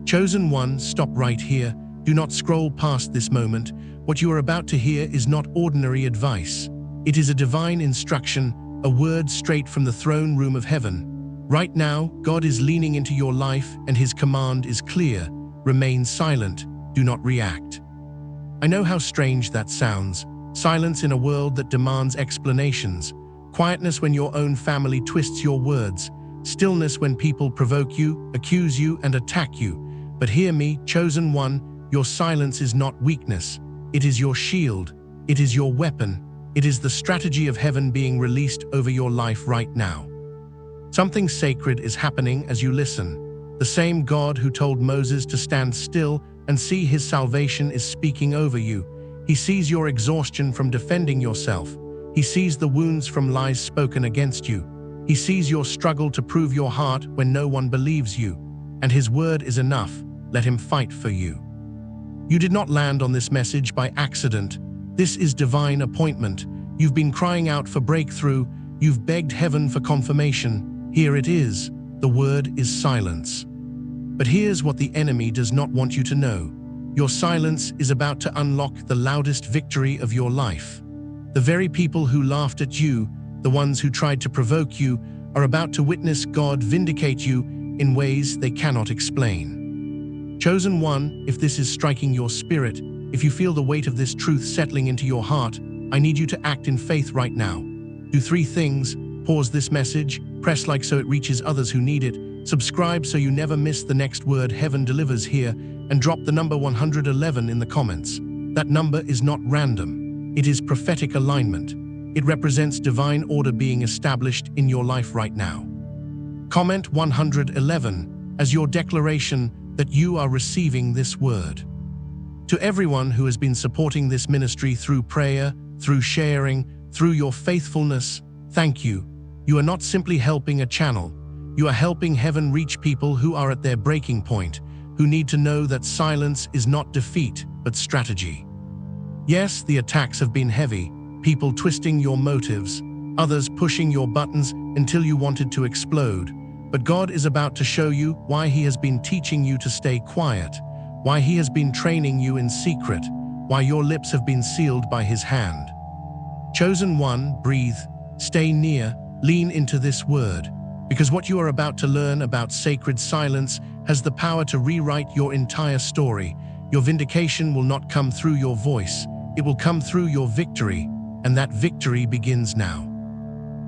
Chosen one, stop right here. Do not scroll past this moment. What you are about to hear is not ordinary advice. It is a divine instruction, a word straight from the throne room of heaven. Right now, God is leaning into your life and his command is clear. Remain silent. Do not react. I know how strange that sounds. Silence in a world that demands explanations. Quietness when your own family twists your words. Stillness when people provoke you, accuse you, and attack you. But hear me, chosen one, your silence is not weakness. It is your shield. It is your weapon. It is the strategy of heaven being released over your life right now. Something sacred is happening as you listen. The same God who told Moses to stand still and see his salvation is speaking over you. He sees your exhaustion from defending yourself. He sees the wounds from lies spoken against you. He sees your struggle to prove your heart when no one believes you. And his word is enough. Let him fight for you. You did not land on this message by accident. This is divine appointment. You've been crying out for breakthrough. You've begged heaven for confirmation. Here it is. The word is silence. But here's what the enemy does not want you to know. Your silence is about to unlock the loudest victory of your life. The very people who laughed at you, the ones who tried to provoke you, are about to witness God vindicate you in ways they cannot explain. Chosen one, if this is striking your spirit, if you feel the weight of this truth settling into your heart, I need you to act in faith right now. Do 3 things. Pause this message, press like so it reaches others who need it, subscribe so you never miss the next word heaven delivers here, and drop the number 111 in the comments. That number is not random. It is prophetic alignment. It represents divine order being established in your life right now. Comment 111 as your declaration that you are receiving this word. To everyone who has been supporting this ministry through prayer, through sharing, through your faithfulness, thank you. You are not simply helping a channel. You are helping heaven reach people who are at their breaking point, who need to know that silence is not defeat, but strategy. Yes, the attacks have been heavy, people twisting your motives, others pushing your buttons until you wanted to explode. But God is about to show you why he has been teaching you to stay quiet, why he has been training you in secret, why your lips have been sealed by his hand. Chosen one, breathe, stay near, lean into this word, because what you are about to learn about sacred silence has the power to rewrite your entire story. Your vindication will not come through your voice, it will come through your victory, and that victory begins now.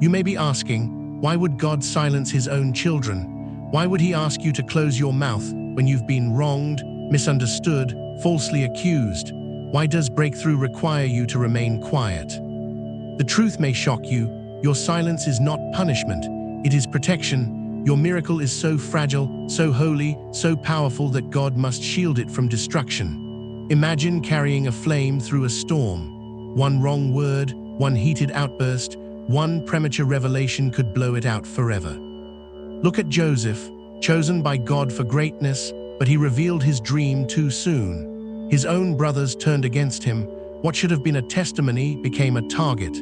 You may be asking, why would God silence his own children? Why would he ask you to close your mouth when you've been wronged, misunderstood, falsely accused? Why does breakthrough require you to remain quiet? The truth may shock you. Your silence is not punishment. It is protection. Your miracle is so fragile, so holy, so powerful that God must shield it from destruction. Imagine carrying a flame through a storm. One wrong word, one heated outburst, one premature revelation could blow it out forever. Look at Joseph, chosen by God for greatness, but he revealed his dream too soon. His own brothers turned against him. What should have been a testimony became a target.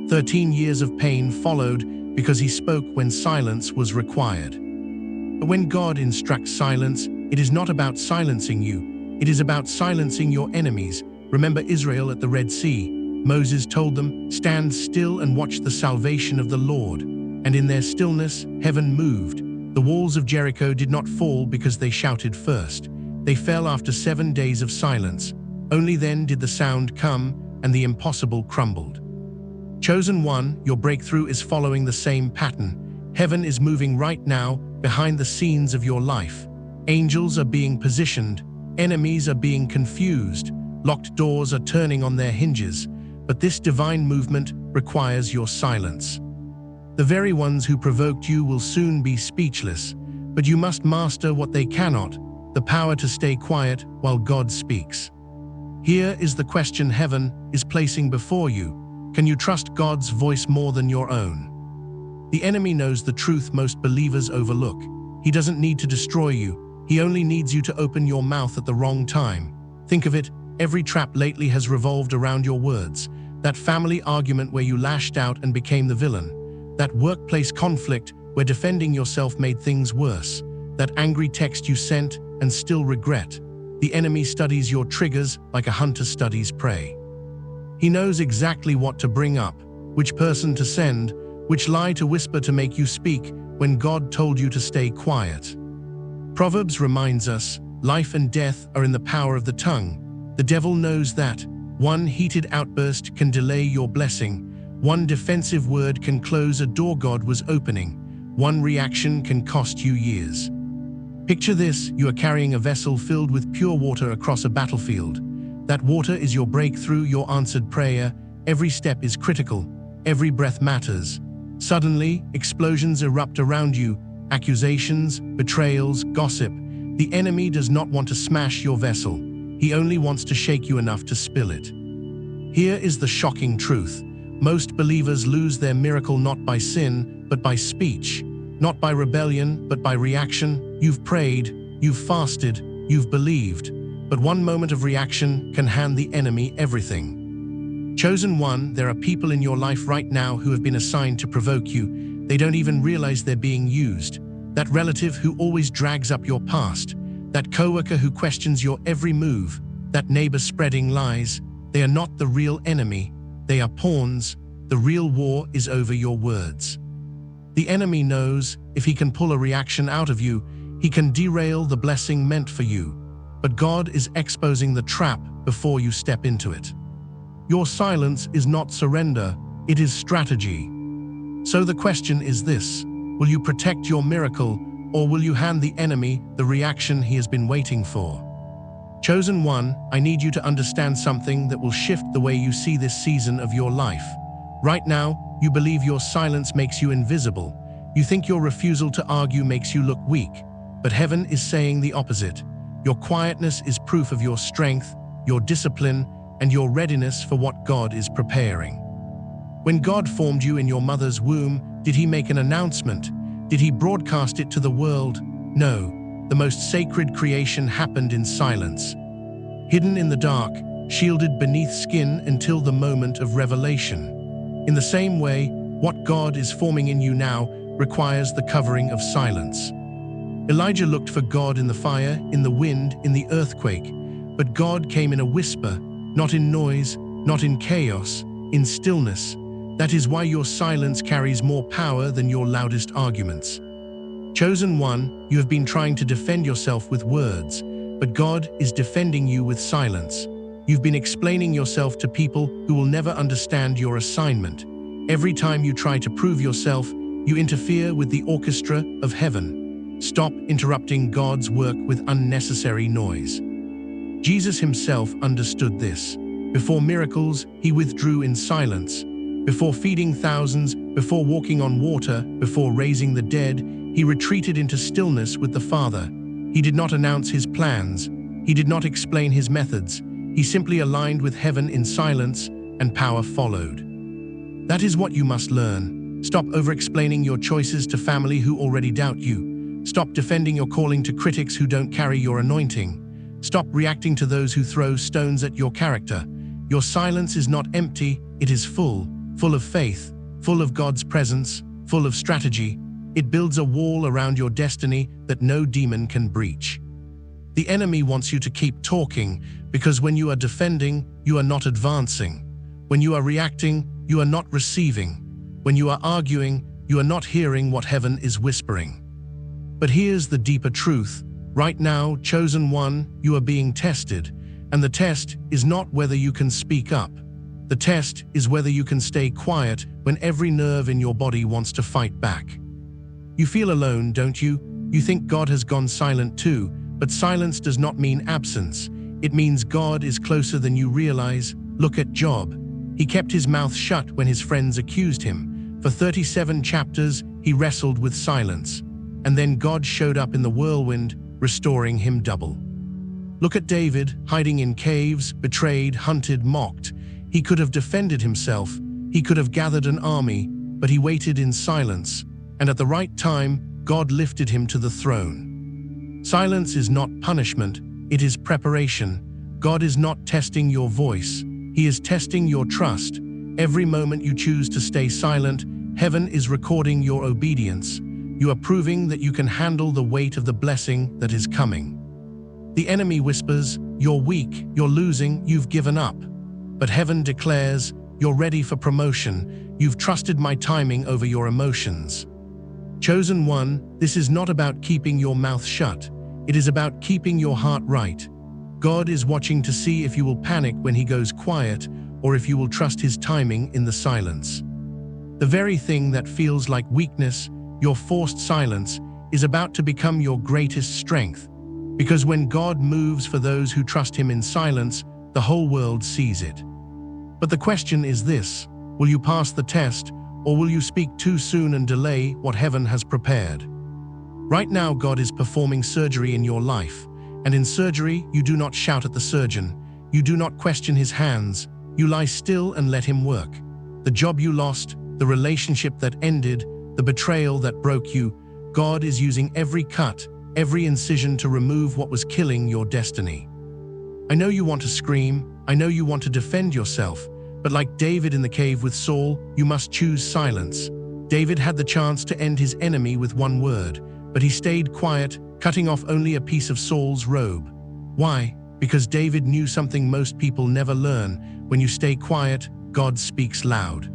13 years of pain followed because he spoke when silence was required. But when God instructs silence, it is not about silencing you. It is about silencing your enemies. Remember Israel at the Red Sea. Moses told them, "Stand still and watch the salvation of the Lord." And in their stillness, heaven moved. The walls of Jericho did not fall because they shouted first. They fell after 7 days of silence. Only then did the sound come, and the impossible crumbled. Chosen one, your breakthrough is following the same pattern. Heaven is moving right now, behind the scenes of your life. Angels are being positioned. Enemies are being confused. Locked doors are turning on their hinges. But this divine movement requires your silence. The very ones who provoked you will soon be speechless, but you must master what they cannot, the power to stay quiet while God speaks. Here is the question heaven is placing before you. Can you trust God's voice more than your own? The enemy knows the truth most believers overlook. He doesn't need to destroy you. He only needs you to open your mouth at the wrong time. Think of it, every trap lately has revolved around your words. That family argument where you lashed out and became the villain. That workplace conflict where defending yourself made things worse. That angry text you sent and still regret. The enemy studies your triggers like a hunter studies prey. He knows exactly what to bring up, which person to send, which lie to whisper to make you speak when God told you to stay quiet. Proverbs reminds us, life and death are in the power of the tongue. The devil knows that. One heated outburst can delay your blessing. One defensive word can close a door God was opening. One reaction can cost you years. Picture this: you are carrying a vessel filled with pure water across a battlefield. That water is your breakthrough, your answered prayer. Every step is critical. Every breath matters. Suddenly, explosions erupt around you. Accusations, betrayals, gossip. The enemy does not want to smash your vessel. He only wants to shake you enough to spill it. Here is the shocking truth. Most believers lose their miracle not by sin, but by speech. Not by rebellion, but by reaction. You've prayed, you've fasted, you've believed. But one moment of reaction can hand the enemy everything. Chosen one, there are people in your life right now who have been assigned to provoke you. They don't even realize they're being used. That relative who always drags up your past. That coworker who questions your every move. That neighbor spreading lies. They are not the real enemy. They are pawns. The real war is over your words. The enemy knows if he can pull a reaction out of you, he can derail the blessing meant for you. But God is exposing the trap before you step into it. Your silence is not surrender, it is strategy. So the question is this: will you protect your miracle, or will you hand the enemy the reaction he has been waiting for? Chosen one, I need you to understand something that will shift the way you see this season of your life. Right now, you believe your silence makes you invisible. You think your refusal to argue makes you look weak. But heaven is saying the opposite. Your quietness is proof of your strength, your discipline, and your readiness for what God is preparing. When God formed you in your mother's womb, did He make an announcement? Did He broadcast it to the world? No. The most sacred creation happened in silence. Hidden in the dark, shielded beneath skin until the moment of revelation. In the same way, what God is forming in you now requires the covering of silence. Elijah looked for God in the fire, in the wind, in the earthquake, but God came in a whisper, not in noise, not in chaos, in stillness. That is why your silence carries more power than your loudest arguments. Chosen one, you have been trying to defend yourself with words, but God is defending you with silence. You've been explaining yourself to people who will never understand your assignment. Every time you try to prove yourself, you interfere with the orchestra of heaven. Stop interrupting God's work with unnecessary noise. Jesus himself understood this. Before miracles, he withdrew in silence. Before feeding thousands, before walking on water, before raising the dead, he retreated into stillness with the Father. He did not announce his plans. He did not explain his methods. He simply aligned with heaven in silence, and power followed. That is what you must learn. Stop over-explaining your choices to family who already doubt you. Stop defending your calling to critics who don't carry your anointing. Stop reacting to those who throw stones at your character. Your silence is not empty, it is full of faith, full of God's presence, full of strategy. It builds a wall around your destiny that no demon can breach. The enemy wants you to keep talking, because when you are defending, you are not advancing. When you are reacting, you are not receiving. When you are arguing, you are not hearing what heaven is whispering. But here's the deeper truth. Right now, chosen one, you are being tested. And the test is not whether you can speak up. The test is whether you can stay quiet when every nerve in your body wants to fight back. You feel alone, don't you? You think God has gone silent too, but silence does not mean absence. It means God is closer than you realize. Look at Job. He kept his mouth shut when his friends accused him. For 37 chapters, he wrestled with silence. And then God showed up in the whirlwind, restoring him double. Look at David, hiding in caves, betrayed, hunted, mocked. He could have defended himself. He could have gathered an army, but he waited in silence. And at the right time, God lifted him to the throne. Silence is not punishment, it is preparation. God is not testing your voice. He is testing your trust. Every moment you choose to stay silent, heaven is recording your obedience. You are proving that you can handle the weight of the blessing that is coming. The enemy whispers, "You're weak, you're losing, you've given up." But heaven declares, "You're ready for promotion. You've trusted my timing over your emotions." Chosen one, this is not about keeping your mouth shut. It is about keeping your heart right. God is watching to see if you will panic when he goes quiet or if you will trust his timing in the silence. The very thing that feels like weakness, your forced silence, is about to become your greatest strength. Because when God moves for those who trust him in silence, the whole world sees it. But the question is this: will you pass the test, or will you speak too soon and delay what heaven has prepared? Right now, God is performing surgery in your life, and in surgery, you do not shout at the surgeon. You do not question his hands. You lie still and let him work. The job you lost, the relationship that ended, the betrayal that broke you, God is using every cut, every incision to remove what was killing your destiny. I know you want to scream, I know you want to defend yourself, but like David in the cave with Saul, you must choose silence. David had the chance to end his enemy with one word, but he stayed quiet, cutting off only a piece of Saul's robe. Why? Because David knew something most people never learn: when you stay quiet, God speaks loud.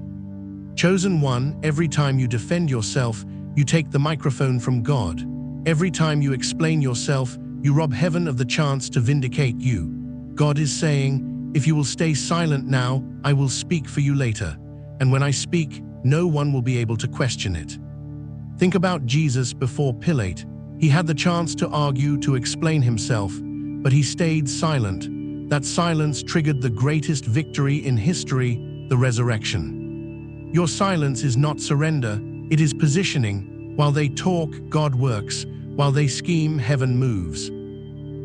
Chosen one, every time you defend yourself, you take the microphone from God. Every time you explain yourself, you rob heaven of the chance to vindicate you. God is saying, if you will stay silent now, I will speak for you later. And when I speak, no one will be able to question it. Think about Jesus before Pilate. He had the chance to argue, to explain himself, but he stayed silent. That silence triggered the greatest victory in history, the resurrection. Your silence is not surrender, it is positioning. While they talk, God works. While they scheme, heaven moves.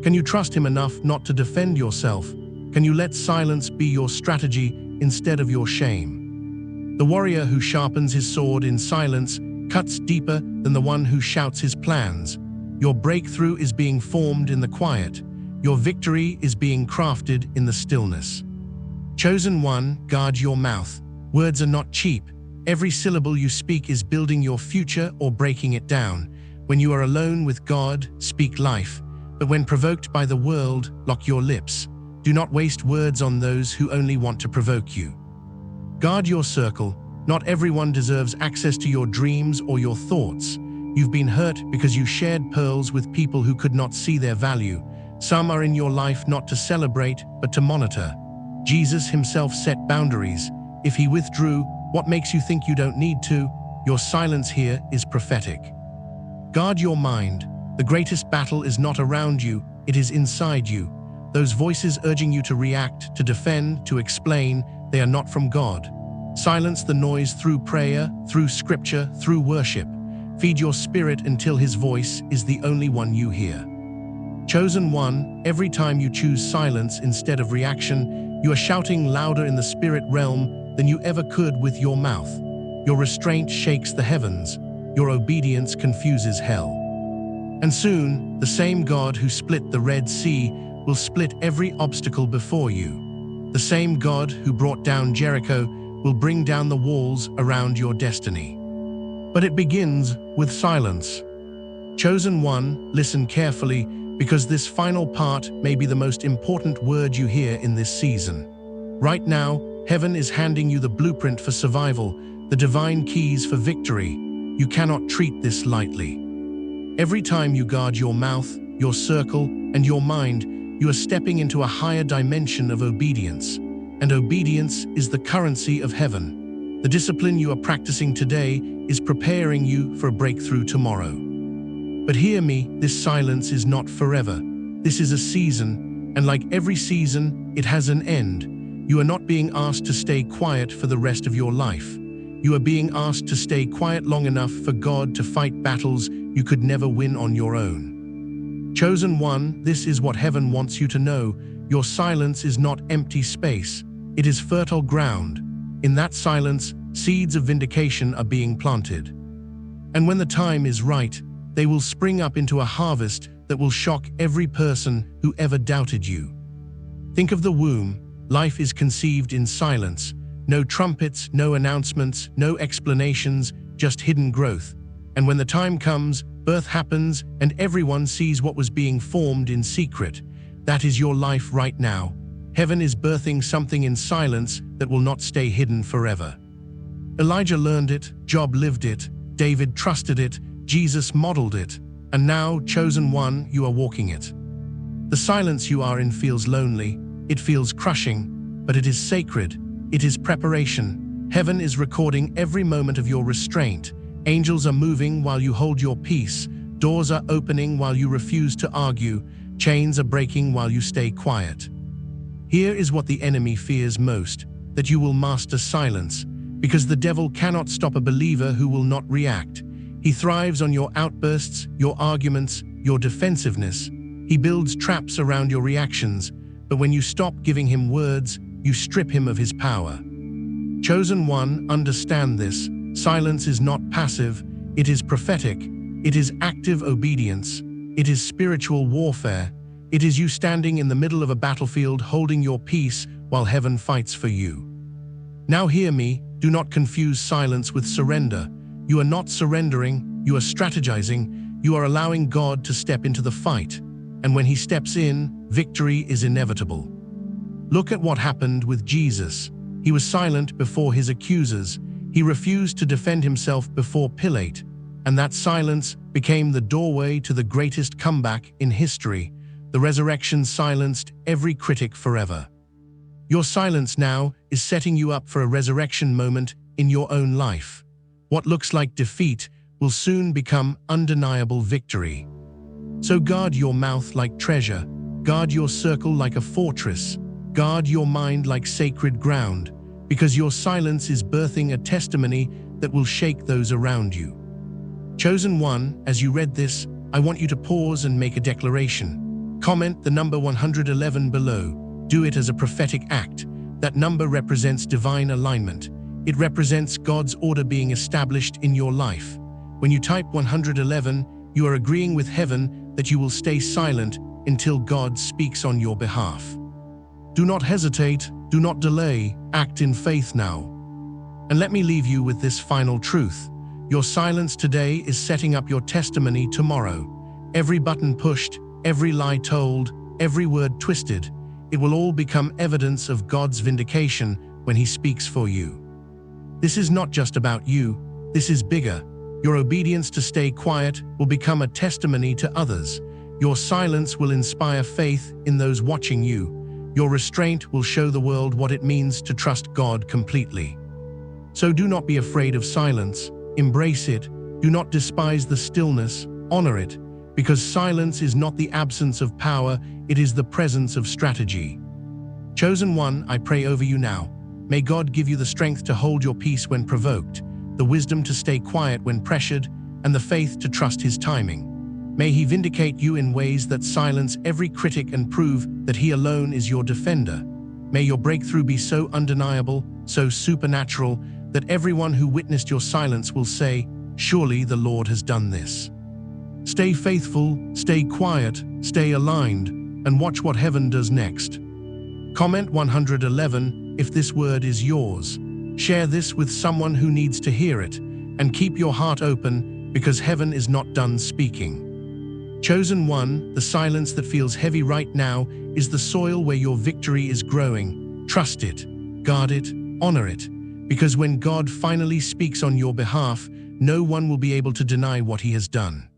Can you trust him enough not to defend yourself? Can you let silence be your strategy instead of your shame? The warrior who sharpens his sword in silence cuts deeper than the one who shouts his plans. Your breakthrough is being formed in the quiet. Your victory is being crafted in the stillness. Chosen one, guard your mouth. Words are not cheap. Every syllable you speak is building your future or breaking it down. When you are alone with God, speak life. But when provoked by the world, lock your lips. Do not waste words on those who only want to provoke you. Guard your circle. Not everyone deserves access to your dreams or your thoughts. You've been hurt because you shared pearls with people who could not see their value. Some are in your life not to celebrate, but to monitor. Jesus himself set boundaries. If he withdrew, what makes you think you don't need to? Your silence here is prophetic. Guard your mind. The greatest battle is not around you, it is inside you. Those voices urging you to react, to defend, to explain, they are not from God. Silence the noise through prayer, through scripture, through worship. Feed your spirit until his voice is the only one you hear. Chosen one, every time you choose silence instead of reaction, you are shouting louder in the spirit realm than you ever could with your mouth. Your restraint shakes the heavens. Your obedience confuses hell. And soon, the same God who split the Red Sea will split every obstacle before you. The same God who brought down Jericho will bring down the walls around your destiny. But it begins with silence. Chosen one, listen carefully, because this final part may be the most important word you hear in this season. Right now, heaven is handing you the blueprint for survival, the divine keys for victory. You cannot treat this lightly. Every time you guard your mouth, your circle, and your mind, you are stepping into a higher dimension of obedience. And obedience is the currency of heaven. The discipline you are practicing today is preparing you for a breakthrough tomorrow. But hear me, this silence is not forever. This is a season, and like every season, it has an end. You are not being asked to stay quiet for the rest of your life. You are being asked to stay quiet long enough for God to fight battles you could never win on your own. Chosen one, this is what heaven wants you to know. Your silence is not empty space. It is fertile ground. In that silence, seeds of vindication are being planted. And when the time is right, they will spring up into a harvest that will shock every person who ever doubted you. Think of the womb. Life is conceived in silence. No trumpets, no announcements, no explanations, just hidden growth. And when the time comes, birth happens and everyone sees what was being formed in secret. That is your life right now. Heaven is birthing something in silence that will not stay hidden forever. Elijah learned it, Job lived it, David trusted it, Jesus modeled it, and now, chosen one, you are walking it. The silence you are in feels lonely, it feels crushing, but it is sacred, it is preparation. Heaven is recording every moment of your restraint. Angels are moving while you hold your peace, doors are opening while you refuse to argue, chains are breaking while you stay quiet. Here is what the enemy fears most, that you will master silence, because the devil cannot stop a believer who will not react. He thrives on your outbursts, your arguments, your defensiveness. He builds traps around your reactions, but when you stop giving him words, you strip him of his power. Chosen one, understand this. Silence is not passive, it is prophetic. It is active obedience. It is spiritual warfare. It is you standing in the middle of a battlefield holding your peace while heaven fights for you. Now hear me, do not confuse silence with surrender. You are not surrendering, you are strategizing, you are allowing God to step into the fight. And when he steps in, victory is inevitable. Look at what happened with Jesus. He was silent before his accusers. He refused to defend himself before Pilate. And that silence became the doorway to the greatest comeback in history. The resurrection silenced every critic forever. Your silence now is setting you up for a resurrection moment in your own life. What looks like defeat will soon become undeniable victory. So guard your mouth like treasure, guard your circle like a fortress, guard your mind like sacred ground, because your silence is birthing a testimony that will shake those around you. Chosen one, as you read this, I want you to pause and make a declaration. Comment the number 111 below. Do it as a prophetic act. That number represents divine alignment. It represents God's order being established in your life. When you type 111, you are agreeing with heaven that you will stay silent until God speaks on your behalf. Do not hesitate, do not delay, act in faith now. And let me leave you with this final truth. Your silence today is setting up your testimony tomorrow. Every button pushed, every lie told, every word twisted, it will all become evidence of God's vindication when he speaks for you. This is not just about you, this is bigger. Your obedience to stay quiet will become a testimony to others. Your silence will inspire faith in those watching you. Your restraint will show the world what it means to trust God completely. So do not be afraid of silence. Embrace it. Do not despise the stillness. Honor it. Because silence is not the absence of power, it is the presence of strategy. Chosen one, I pray over you now. May God give you the strength to hold your peace when provoked, the wisdom to stay quiet when pressured, and the faith to trust his timing. May he vindicate you in ways that silence every critic and prove that he alone is your defender. May your breakthrough be so undeniable, so supernatural, that everyone who witnessed your silence will say, "Surely the Lord has done this." Stay faithful, stay quiet, stay aligned, and watch what heaven does next. Comment 111 if this word is yours. Share this with someone who needs to hear it, and keep your heart open because heaven is not done speaking. Chosen one, the silence that feels heavy right now is the soil where your victory is growing. Trust it, guard it, honor it, because when God finally speaks on your behalf, no one will be able to deny what he has done.